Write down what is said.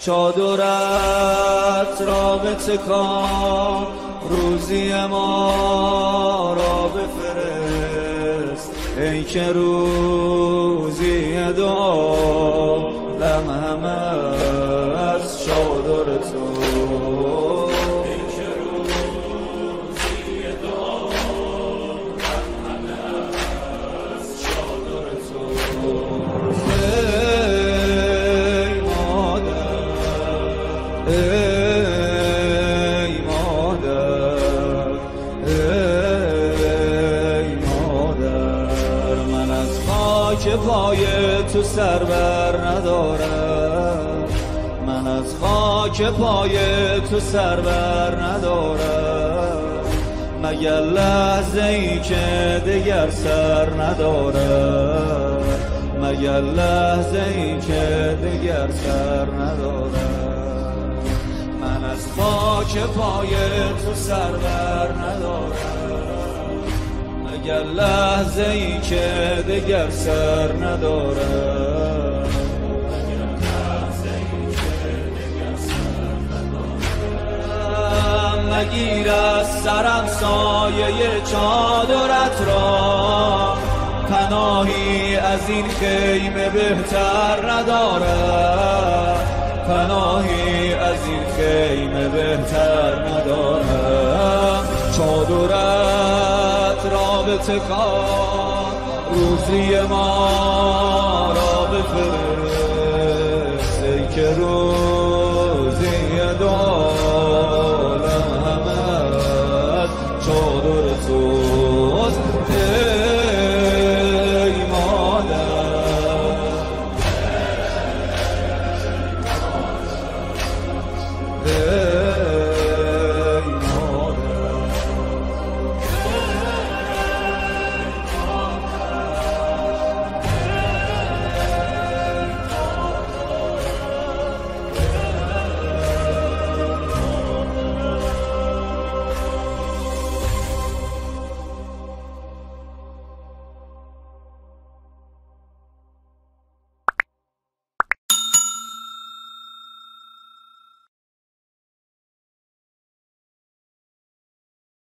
چادرت را بتکان، روزی ما را بفرست، ای که روزی دعا لمهم از چادر تو. ای مادر من از خاک پای تو سر بر ندارم، من از خاک پای تو سر بر ندارم، مگر لحظه ای که دگر سر ندارم، مگر لحظه ای که دگر سر ندارم. من از خاک پای تو سر بر ندارم، مگر لحظه ای که دگر سر ندارم، مگر لحظه ای که دگر سر ندارم. مگیر از سرم سایه چادرت را، پناهی از این خیمه بهتر ندارم، پناهی از این خیمه بهتر ندارم. چادرت را بتکان، روزی ما را بفرست، ای که روزی دعا لمهم از چادر تو.